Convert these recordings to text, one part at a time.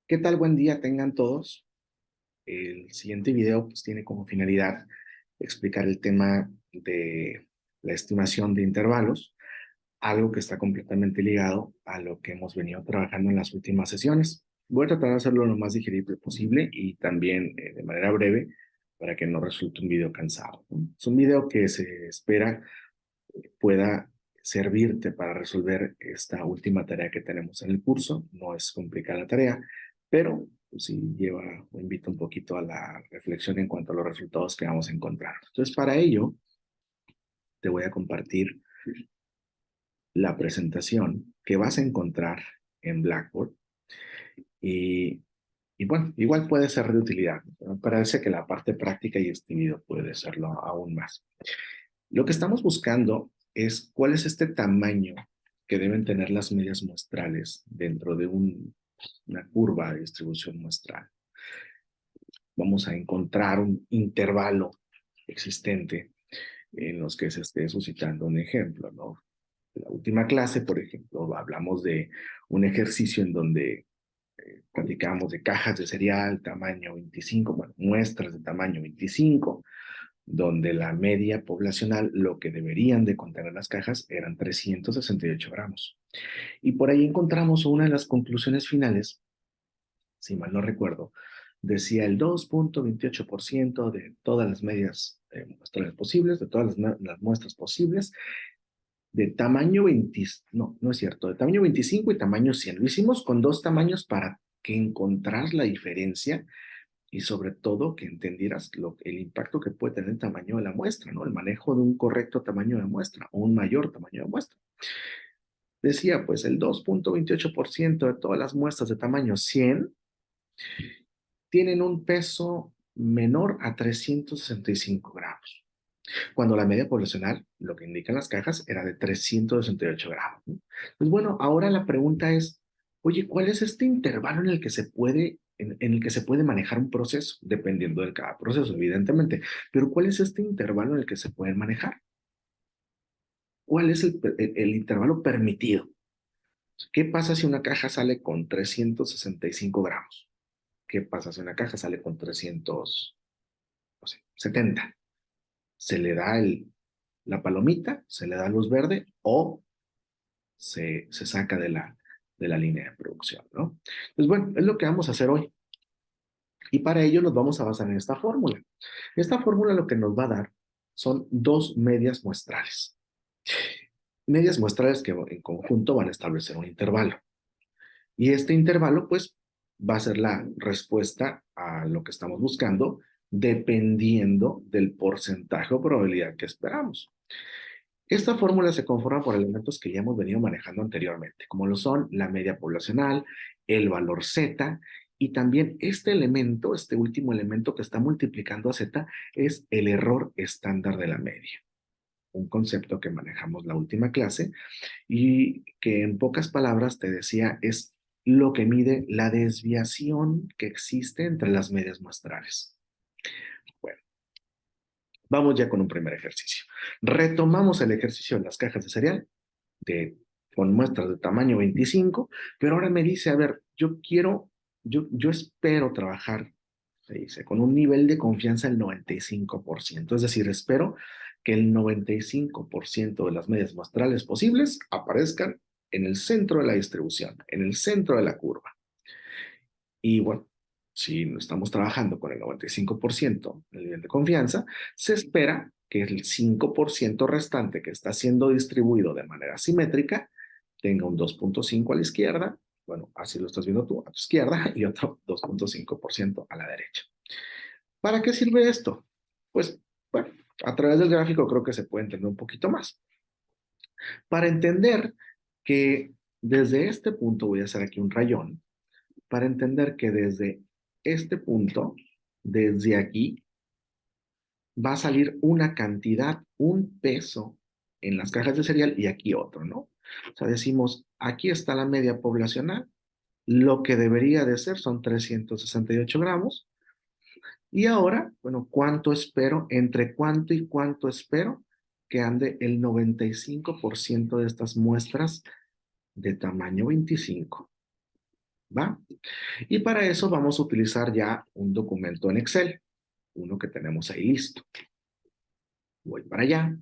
¿Qué tal? Buen día tengan todos. El siguiente video pues, tiene como finalidad explicar el tema de la estimación de intervalos, algo que está completamente ligado a lo que hemos venido trabajando en las últimas sesiones. Voy a tratar de hacerlo lo más digerible posible y también de manera breve para que no resulte un video cansado, ¿no? Es un video que se espera pueda servirte para resolver esta última tarea que tenemos en el curso. No es complicada la tarea, pero pues, sí lleva o invita un poquito a la reflexión en cuanto a los resultados que vamos a encontrar. Entonces, para ello, te voy a compartir la presentación que vas a encontrar en Blackboard y, y bueno, igual puede ser de utilidad. Me parece que la parte práctica y este video puede serlo aún más. Lo que estamos buscando es cuál es este tamaño que deben tener las medias muestrales dentro de una curva de distribución muestral. Vamos a encontrar un intervalo existente en los que se esté suscitando un ejemplo, ¿no? En la última clase, por ejemplo, hablamos de un ejercicio en donde platicamos de cajas de cereal tamaño 25, bueno, muestras de tamaño 25, donde la media poblacional, lo que deberían de contener las cajas, eran 368 gramos. Y por ahí encontramos una de las conclusiones finales, si mal no recuerdo, decía el 2,28% de todas las medias muestrales posibles, de todas las muestras posibles, de tamaño 20, no, no es cierto, de tamaño 25 y tamaño 100. Lo hicimos con dos tamaños para que encontrar la diferencia y sobre todo que entendieras el impacto que puede tener el tamaño de la muestra, ¿no? El manejo de un correcto tamaño de muestra o un mayor tamaño de muestra. Decía, pues el 2,28% de todas las muestras de tamaño 100 tienen un peso menor a 365 gramos, cuando la media poblacional, lo que indican las cajas, era de 368 gramos, ¿no? Pues bueno, ahora la pregunta es, oye, ¿cuál es este intervalo en el que se puede, en el que se puede manejar un proceso? Dependiendo de cada proceso, evidentemente, pero ¿cuál es este intervalo en el que se puede manejar? ¿Cuál es el intervalo permitido? ¿Qué pasa si una caja sale con 365 gramos? ¿Qué pasa si una caja sale con 370? ¿Se le da la palomita, se le da luz verde o se saca de la línea de producción, ¿no? Pues bueno, es lo que vamos a hacer hoy. Y para ello nos vamos a basar en esta fórmula. Esta fórmula lo que nos va a dar son dos medias muestrales. Medias muestrales que en conjunto van a establecer un intervalo. Y este intervalo, pues, va a ser la respuesta a lo que estamos buscando, dependiendo del porcentaje o probabilidad que esperamos. Esta fórmula se conforma por elementos que ya hemos venido manejando anteriormente, como lo son la media poblacional, el valor Z, y también este elemento, este último elemento que está multiplicando a Z, es el error estándar de la media. Un concepto que manejamos la última clase y que en pocas palabras te decía es lo que mide la desviación que existe entre las medias muestrales. Bueno, vamos ya con un primer ejercicio. Retomamos el ejercicio de las cajas de cereal de, con muestras de tamaño 25, pero ahora me dice, a ver, yo espero trabajar, se dice, con un nivel de confianza del 95%, es decir, espero que el 95% de las medias muestrales posibles aparezcan en el centro de la distribución, en el centro de la curva. Y bueno, si estamos trabajando con el 95% del nivel de confianza, se espera que el 5% restante que está siendo distribuido de manera simétrica tenga un 2,5 a la izquierda, bueno, así lo estás viendo tú, a tu izquierda, y otro 2,5% a la derecha. ¿Para qué sirve esto? Pues, bueno, a través del gráfico creo que se puede entender un poquito más. Para entender que desde este punto, voy a hacer aquí un rayón, para entender que desde este punto, desde aquí, va a salir una cantidad, un peso en las cajas de cereal y aquí otro, ¿no? O sea, decimos, aquí está la media poblacional, lo que debería de ser son 368 gramos. Y ahora, bueno, ¿cuánto espero? ¿Entre cuánto y cuánto espero que ande el 95% de estas muestras de tamaño 25? ¿va? Y para eso vamos a utilizar ya un documento en Excel, uno que tenemos ahí listo. Voy para allá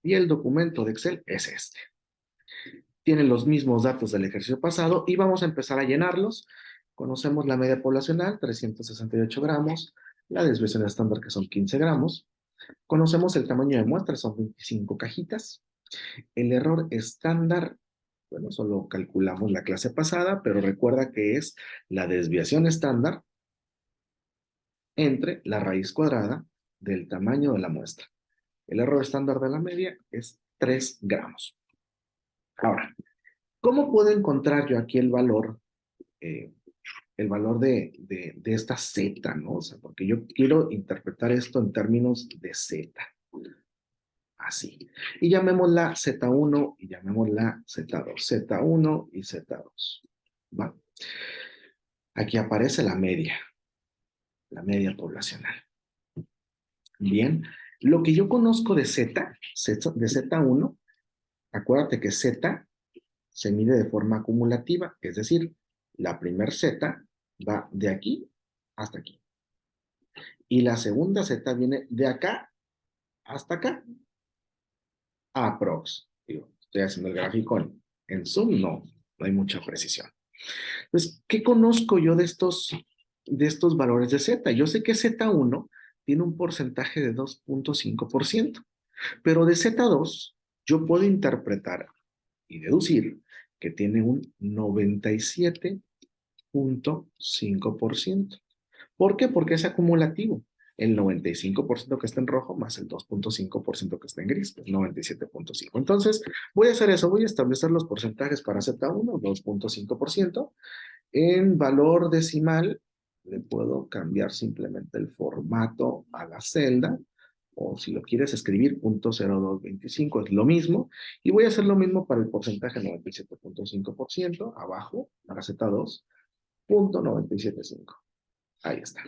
y el documento de Excel es este. Tiene los mismos datos del ejercicio pasado y vamos a empezar a llenarlos. Conocemos la media poblacional, 368 gramos, la desviación estándar, que son 15 gramos. Conocemos el tamaño de muestra, son 25 cajitas. El error estándar, bueno, solo calculamos la clase pasada, pero recuerda que es la desviación estándar entre la raíz cuadrada del tamaño de la muestra. El error estándar de la media es 3 gramos. Ahora, ¿cómo puedo encontrar yo aquí el valor de esta Z, ¿no? O sea, porque yo quiero interpretar esto en términos de Z. Así. Y llamémosla Z1 y llamémosla Z2. Z1 y Z2. ¿Va? Aquí aparece la media poblacional. Bien. Lo que yo conozco de Z, de Z1, acuérdate que Z se mide de forma acumulativa, es decir, la primer Z va de aquí hasta aquí. Y la segunda Z viene de acá hasta acá. Aprox. Digo, estoy haciendo el gráfico en Zoom, no hay mucha precisión. Entonces, ¿qué conozco yo de estos valores de Z? Yo sé que Z1 tiene un porcentaje de 2.5%, pero de Z2 yo puedo interpretar y deducir que tiene un 97.5%. ¿Por qué? Porque es acumulativo. El 95% que está en rojo más el 2.5% que está en gris, pues 97.5. Entonces, voy a hacer eso, voy a establecer los porcentajes para Z1, 2.5%. En valor decimal, le puedo cambiar simplemente el formato a la celda, o si lo quieres escribir, 0.0225, es lo mismo. Y voy a hacer lo mismo para el porcentaje 97.5%, abajo, para Z2, 0.975. Ahí está.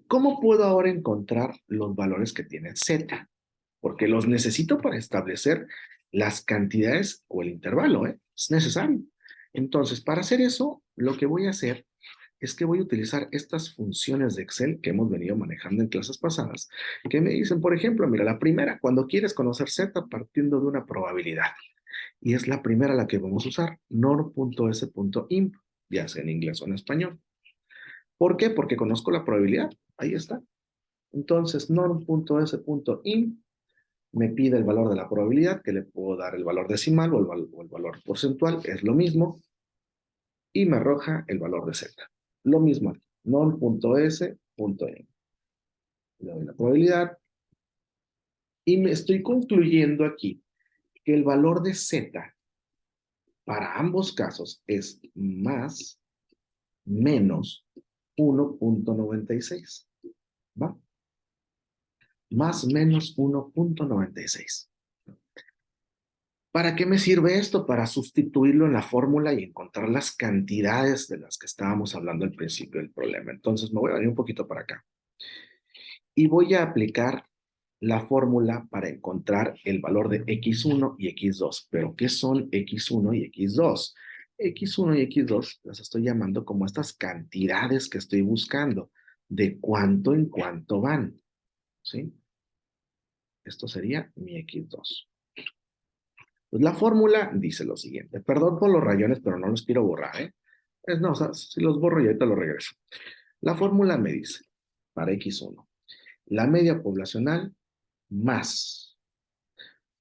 ¿Cómo puedo ahora encontrar los valores que tiene Z? Porque los necesito para establecer las cantidades o el intervalo, ¿eh? Es necesario. Entonces, para hacer eso, lo que voy a hacer es que voy a utilizar estas funciones de Excel que hemos venido manejando en clases pasadas, que me dicen, por ejemplo, mira, la primera, cuando quieres conocer Z partiendo de una probabilidad, y es la primera la que vamos a usar, nor.s.imp, ya sea en inglés o en español. ¿Por qué? Porque conozco la probabilidad, ahí está. Entonces, norm.s.imp me pide el valor de la probabilidad, que le puedo dar el valor decimal o el valor porcentual, es lo mismo, y me arroja el valor de Z. Lo mismo aquí, norm.s.imp. Le doy la probabilidad y me estoy concluyendo aquí que el valor de Z para ambos casos es más menos 1.96. ¿Va? Más menos 1.96. ¿Para qué me sirve esto? Para sustituirlo en la fórmula y encontrar las cantidades de las que estábamos hablando al principio del problema. Entonces me voy a venir un poquito para acá. Y voy a aplicar la fórmula para encontrar el valor de X1 y X2. ¿Pero qué son X1 y X2? X1 y X2 las estoy llamando como estas cantidades que estoy buscando, de cuánto en cuánto van. ¿Sí? Esto sería mi X2. Pues la fórmula dice lo siguiente. Perdón por los rayones, pero no los quiero borrar, ¿eh? No, o sea, si los borro y ahorita los regreso. La fórmula me dice, para X1, la media poblacional más.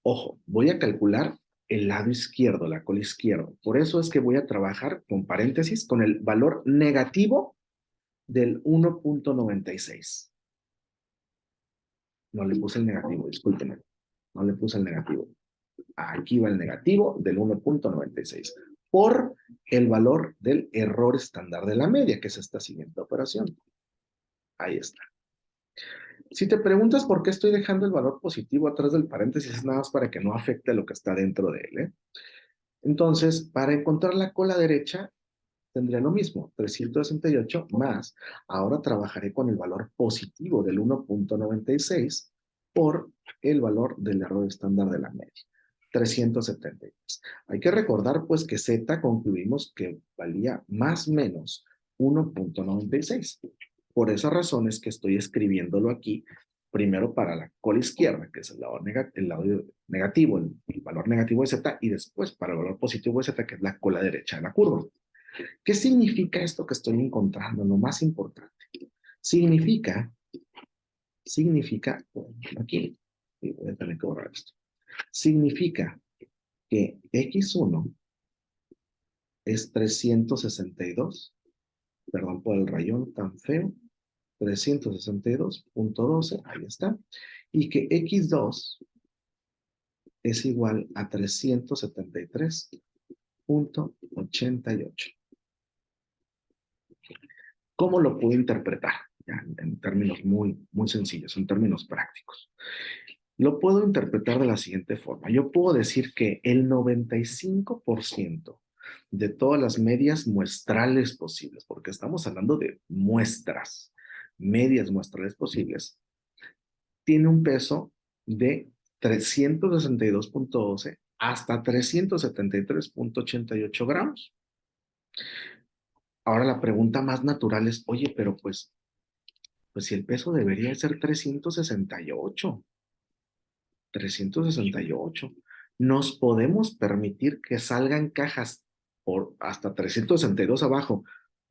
Ojo, voy a calcular el lado izquierdo, la cola izquierda. Por eso es que voy a trabajar con paréntesis con el valor negativo del 1.96. No le puse el negativo, discúlpenme. No le puse el negativo. Aquí va el negativo del 1.96 por el valor del error estándar de la media, que es esta siguiente operación. Ahí está. Si te preguntas por qué estoy dejando el valor positivo atrás del paréntesis, es nada más para que no afecte lo que está dentro de él, ¿eh? Entonces, para encontrar la cola derecha, tendría lo mismo, 368 más. Ahora trabajaré con el valor positivo del 1.96 por el valor del error estándar de la media. 373. Hay que recordar pues que Z concluimos que valía más o menos 1.96. Por esas razones que estoy escribiéndolo aquí, primero para la cola izquierda, que es el lado negativo, el valor negativo de Z, y después para el valor positivo de Z, que es la cola derecha de la curva. ¿Qué significa esto que estoy encontrando? Lo más importante. Significa, bueno, aquí, voy a tener que borrar esto. Significa que X1 es 362, perdón por el rayón tan feo, 362.12, ahí está, y que X2 es igual a 373.88. ¿Cómo lo puedo interpretar? Ya, en términos muy sencillos, en términos prácticos. Lo puedo interpretar de la siguiente forma. Yo puedo decir que el 95% de todas las medias muestrales posibles, porque estamos hablando de muestras, medias muestrales posibles, tiene un peso de 362.12 hasta 373.88 gramos. Ahora la pregunta más natural es, oye, pero pues si el peso debería ser 368, ¿nos podemos permitir que salgan cajas por hasta 362 abajo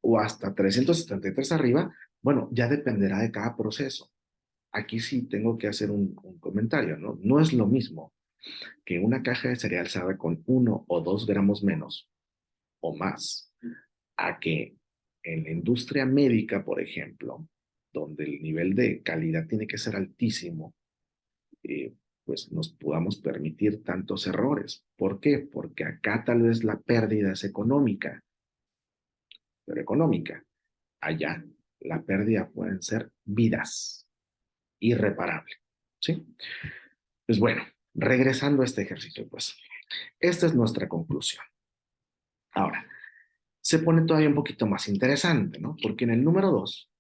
o hasta 373 arriba? Bueno, ya dependerá de cada proceso. Aquí sí tengo que hacer un comentario, ¿no? No es lo mismo que una caja de cereal salga con 1 o 2 gramos menos o más, a que en la industria médica, por ejemplo, donde el nivel de calidad tiene que ser altísimo, pues nos podamos permitir tantos errores. ¿Por qué? Porque acá tal vez la pérdida es económica, pero económica. Allá la pérdida pueden ser vidas, irreparable. ¿Sí? Pues bueno, regresando a este ejercicio, pues esta es nuestra conclusión. Ahora, se pone todavía un poquito más interesante, ¿no? Porque en el número 2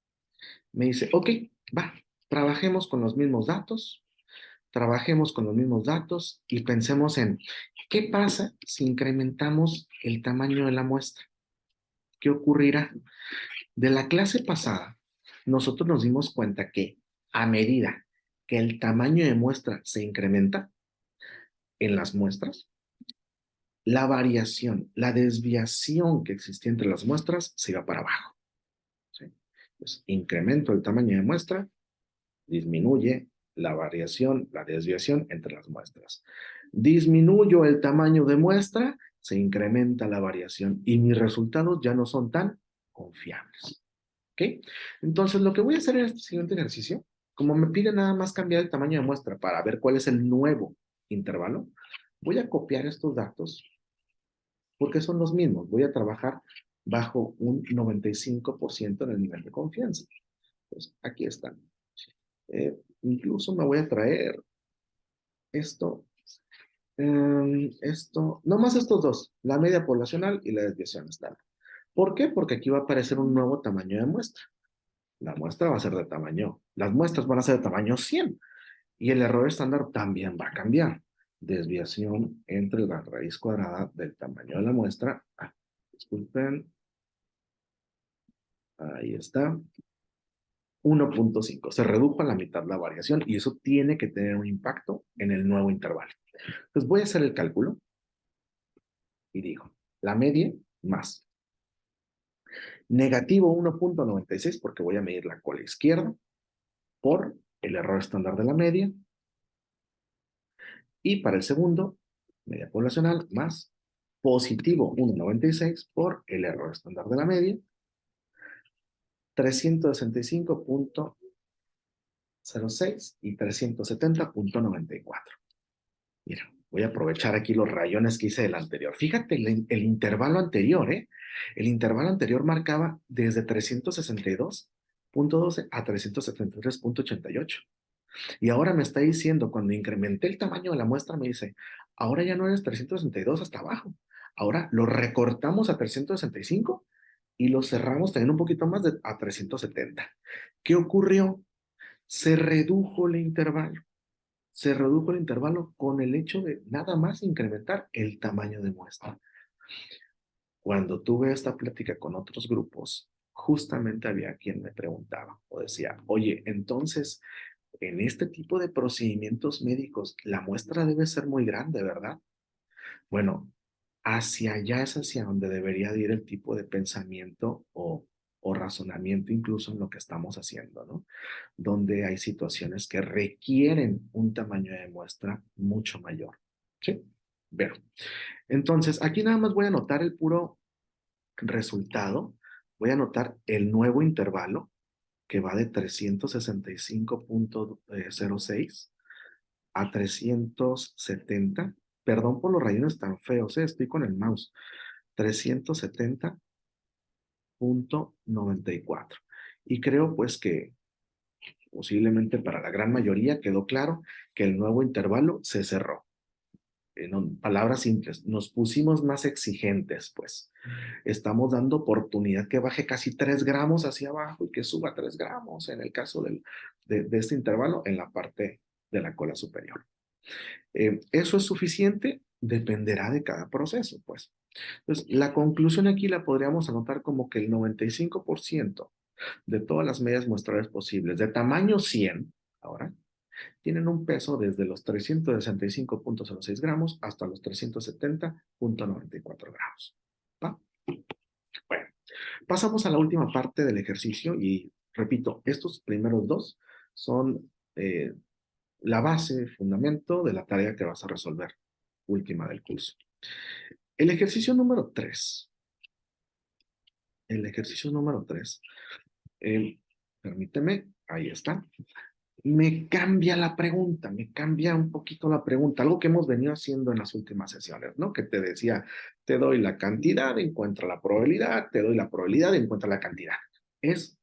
me dice, ok, va, trabajemos con los mismos datos, y pensemos en qué pasa si incrementamos el tamaño de la muestra. ¿Qué ocurrirá? De la clase pasada, nosotros nos dimos cuenta que a medida que el tamaño de muestra se incrementa en las muestras, la variación, la desviación que existía entre las muestras se iba para abajo. ¿Sí? Entonces, incremento el tamaño de muestra, disminuye la variación, la desviación entre las muestras. Disminuyo el tamaño de muestra, se incrementa la variación y mis resultados ya no son tan confiables. ¿Ok? Entonces, lo que voy a hacer en este siguiente ejercicio, como me pide nada más cambiar el tamaño de muestra para ver cuál es el nuevo intervalo, voy a copiar estos datos porque son los mismos. Voy a trabajar bajo un 95% en el nivel de confianza. Pues aquí están. Incluso me voy a traer esto, no más estos dos, la media poblacional y la desviación estándar. ¿Por qué? Porque aquí va a aparecer un nuevo tamaño de muestra. La muestra va a ser de tamaño, las muestras van a ser de tamaño 100 y el error estándar también va a cambiar. Desviación entre la raíz cuadrada del tamaño de la muestra. Disculpen. Ahí está. 1.5. Se redujo a la mitad la variación y eso tiene que tener un impacto en el nuevo intervalo. Entonces voy a hacer el cálculo y digo, la media más negativo 1.96 porque voy a medir la cola izquierda por el error estándar de la media y para el segundo, media poblacional más positivo 1.96 por el error estándar de la media, 365.06 y 370.94. Mira, voy a aprovechar aquí los rayones que hice del anterior. Fíjate el intervalo anterior, ¿eh? El intervalo anterior marcaba desde 362.12 a 373.88. Y ahora me está diciendo, cuando incrementé el tamaño de la muestra, me dice, ahora ya no eres 362 hasta abajo. Ahora lo recortamos a 365 y lo cerramos también un poquito más a 370. ¿Qué ocurrió? Se redujo el intervalo. Se redujo el intervalo con el hecho de nada más incrementar el tamaño de muestra. Cuando tuve esta plática con otros grupos, justamente había quien me preguntaba o decía, oye, entonces, en este tipo de procedimientos médicos, la muestra debe ser muy grande, ¿verdad? Bueno, hacia allá es hacia donde debería de ir el tipo de pensamiento o razonamiento incluso en lo que estamos haciendo, ¿no? Donde hay situaciones que requieren un tamaño de muestra mucho mayor, ¿sí? Pero, entonces, aquí nada más voy a anotar el puro resultado, voy a anotar el nuevo intervalo que va de 365.06 a 370. Perdón por los rayones tan feos, estoy con el mouse. 370.94. Y creo pues que posiblemente para la gran mayoría quedó claro que el nuevo intervalo se cerró. En palabras simples, nos pusimos más exigentes, pues. Estamos dando oportunidad que baje casi 3 gramos hacia abajo y que suba 3 gramos en el caso de este intervalo en la parte de la cola superior. ¿Eso es suficiente? Dependerá de cada proceso, pues. Entonces, la conclusión aquí la podríamos anotar como que el 95% de todas las medias muestrales posibles de tamaño 100, ahora, tienen un peso desde los 365.06 gramos hasta los 370.94 gramos. ¿Va? Bueno, pasamos a la última parte del ejercicio y repito, estos primeros dos son la base, el fundamento de la tarea que vas a resolver, última del curso. El ejercicio número 3. El ejercicio número 3. Permíteme, ahí está. Me cambia la pregunta, me cambia un poquito la pregunta, algo que hemos venido haciendo en las últimas sesiones, ¿no? Que te decía, te doy la cantidad, encuentra la probabilidad, te doy la probabilidad, encuentra la cantidad. Es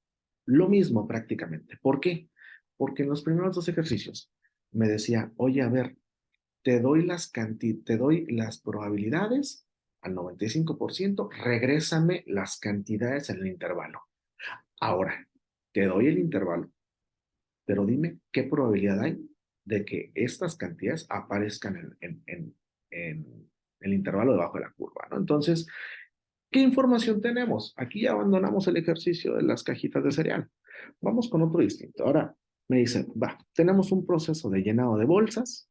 lo mismo prácticamente. ¿Por qué? Porque en los primeros dos ejercicios me decía, oye, a ver, te doy las probabilidades al 95%, regrésame las cantidades en el intervalo. Ahora, te doy el intervalo, pero dime qué probabilidad hay de que estas cantidades aparezcan en el intervalo debajo de la curva, ¿no? Entonces, ¿qué información tenemos? Aquí ya abandonamos el ejercicio de las cajitas de cereal. Vamos con otro distinto. Ahora me dicen, va, tenemos un proceso de llenado de bolsas.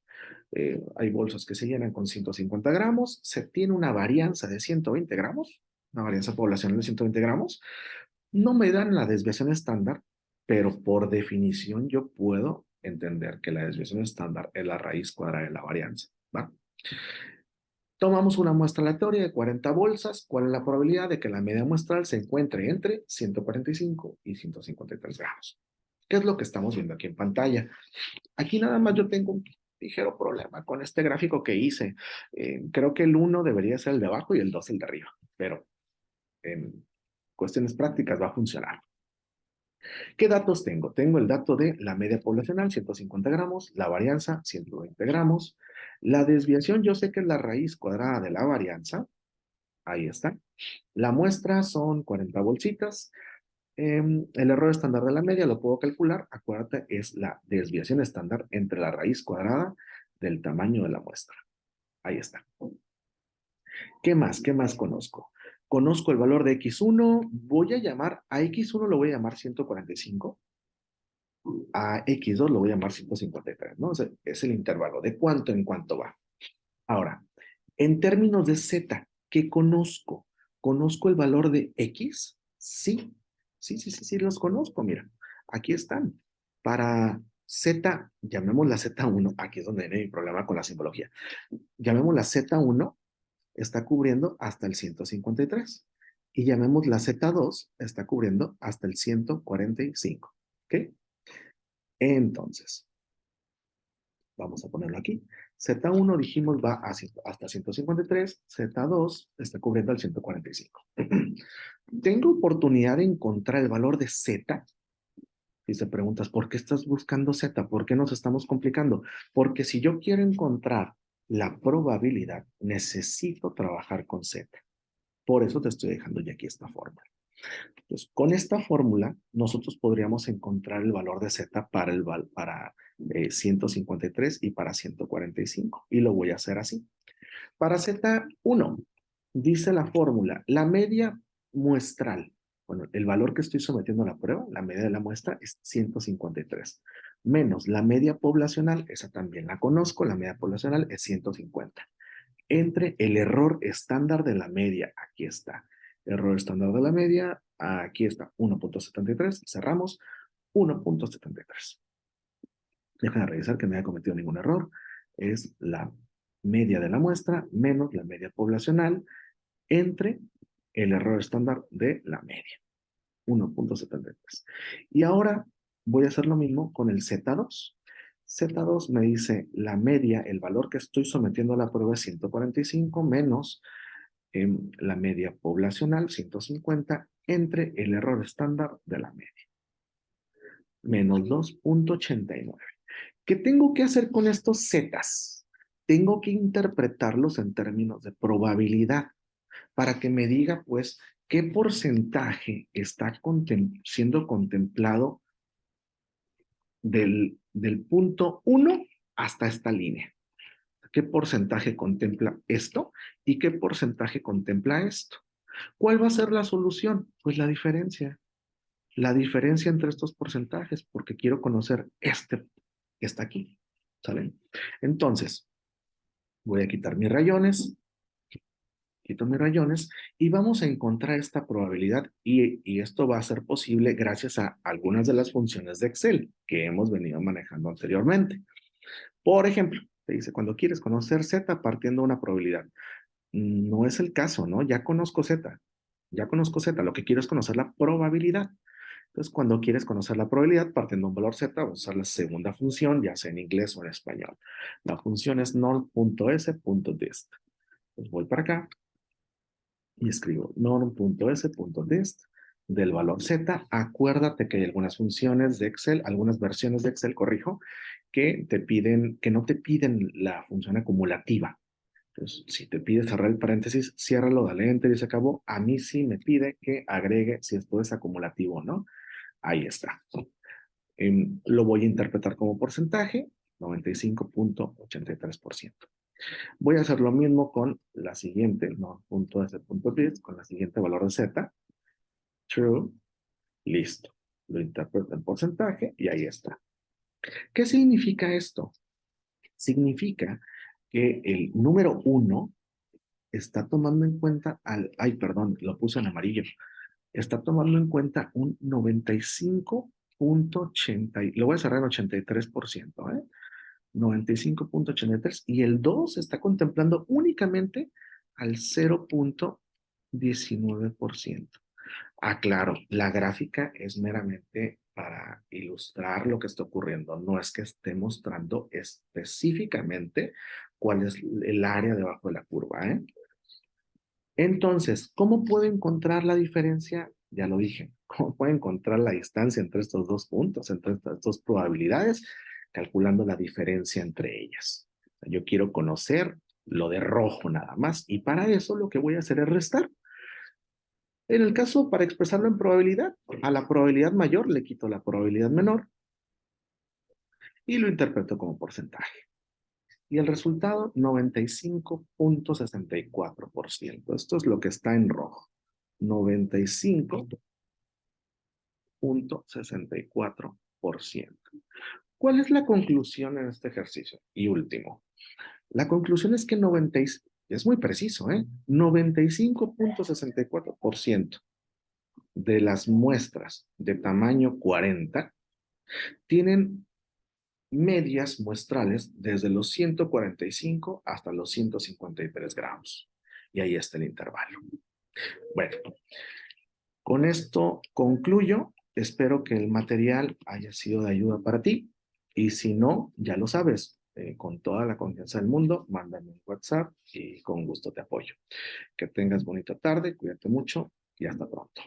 Hay bolsas que se llenan con 150 gramos. Se tiene una varianza de 120 gramos, una varianza poblacional de 120 gramos. No me dan la desviación estándar, pero por definición yo puedo entender que la desviación estándar es la raíz cuadrada de la varianza, ¿va? Tomamos una muestra aleatoria de 40 bolsas. ¿Cuál es la probabilidad de que la media muestral se encuentre entre 145 y 153 gramos? ¿Qué es lo que estamos viendo aquí en pantalla? Aquí nada más yo tengo un ligero problema con este gráfico que hice. Creo que el 1 debería ser el de abajo y el 2 el de arriba, pero en cuestiones prácticas va a funcionar. ¿Qué datos tengo? Tengo el dato de la media poblacional, 150 gramos, la varianza, 120 gramos. La desviación, yo sé que es la raíz cuadrada de la varianza. Ahí está. La muestra son 40 bolsitas. El error estándar de la media lo puedo calcular. Acuérdate, es la desviación estándar entre la raíz cuadrada del tamaño de la muestra. Ahí está. ¿Qué más? ¿Qué más conozco? Conozco el valor de X1. Voy a llamar, a X1 lo voy a llamar 145. A X2 lo voy a llamar 153, ¿no? O sea, es el intervalo de cuánto en cuánto va. Ahora, en términos de Z, ¿qué conozco? ¿Conozco el valor de X? Sí, sí, los conozco, mira. Aquí están. Para Z, llamémosla Z1, aquí es donde viene mi problema con la simbología. Llamémosla Z1, está cubriendo hasta el 153. Y llamémosla Z2, está cubriendo hasta el 145. ¿Ok? Entonces, vamos a ponerlo aquí. Z1 dijimos va hasta 153, Z2 está cubriendo al 145. ¿Tengo oportunidad de encontrar el valor de Z? Si te preguntas, ¿por qué estás buscando Z? ¿Por qué nos estamos complicando? Porque si yo quiero encontrar la probabilidad, necesito trabajar con Z. Por eso te estoy dejando ya aquí esta fórmula. Entonces, con esta fórmula, nosotros podríamos encontrar el valor de Z para 153 y para 145. Y lo voy a hacer así. Para Z1, dice la fórmula, la media muestral. Bueno, el valor que estoy sometiendo a la prueba, la media de la muestra es 153. Menos la media poblacional, esa también la conozco, la media poblacional es 150. Entre el error estándar de la media, aquí está. Error estándar de la media, aquí está, 1.73, cerramos, 1.73. Deja de revisar que no haya cometido ningún error. Es la media de la muestra menos la media poblacional entre el error estándar de la media, 1.73. Y ahora voy a hacer lo mismo con el Z2. Z2 me dice la media, el valor que estoy sometiendo a la prueba es 145 menos la media poblacional, 150, entre el error estándar de la media, menos 2.89. ¿Qué tengo que hacer con estos zetas? Tengo que interpretarlos en términos de probabilidad para que me diga, pues, qué porcentaje está siendo contemplado del punto 1 hasta esta línea. ¿Qué porcentaje contempla esto y qué porcentaje contempla esto? ¿Cuál va a ser la solución? Pues la diferencia. La diferencia entre estos porcentajes, porque quiero conocer este que está aquí. ¿Saben? Entonces, voy a quitar mis rayones, quito mis rayones y vamos a encontrar esta probabilidad y esto va a ser posible gracias a algunas de las funciones de Excel que hemos venido manejando anteriormente. Por ejemplo, te dice, cuando quieres conocer Z partiendo de una probabilidad. No es el caso, ¿no? Ya conozco Z. Ya conozco Z. Lo que quiero es conocer la probabilidad. Entonces, cuando quieres conocer la probabilidad partiendo de un valor Z, vamos a usar la segunda función, ya sea en inglés o en español. La función es norm.s.dist. Entonces, voy para acá y escribo norm.s.dist del valor Z. Acuérdate que hay algunas funciones de Excel, algunas versiones de Excel, corrijo, que te piden, que no te piden la función acumulativa. Entonces, si te pide cerrar el paréntesis, ciérralo, dale enter y se acabó. A mí sí me pide que agregue si esto es acumulativo o no. Ahí está. Lo voy a interpretar como porcentaje, 95.83%. Voy a hacer lo mismo con la siguiente, no, punto S, punto 10, con la siguiente valor de Z. True, listo. Lo interpreto en porcentaje y ahí está. ¿Qué significa esto? Significa que el número 1 está tomando en cuenta ay, perdón, lo puse en amarillo. Está tomando en cuenta un 95.80, lo voy a cerrar en 83%, ¿eh? 95.83 y el 2 está contemplando únicamente al 0.19%. Ah, claro, la gráfica es meramente para ilustrar lo que está ocurriendo. No es que esté mostrando específicamente cuál es el área debajo de la curva, ¿eh? Entonces, ¿cómo puedo encontrar la diferencia? Ya lo dije. ¿Cómo puedo encontrar la distancia entre estos dos puntos, entre estas dos probabilidades? Calculando la diferencia entre ellas. Yo quiero conocer lo de rojo nada más y para eso lo que voy a hacer es restar. En el caso, para expresarlo en probabilidad, a la probabilidad mayor le quito la probabilidad menor y lo interpreto como porcentaje. Y el resultado, 95.64%. Esto es lo que está en rojo. 95.64%. ¿Cuál es la conclusión en este ejercicio? Y último. La conclusión es que es muy preciso, ¿eh? 95.64% de las muestras de tamaño 40 tienen medias muestrales desde los 145 hasta los 153 gramos. Y ahí está el intervalo. Bueno, con esto concluyo. Espero que el material haya sido de ayuda para ti. Y si no, ya lo sabes, con toda la confianza del mundo, mándame un WhatsApp y con gusto te apoyo. Que tengas bonita tarde, cuídate mucho y hasta pronto.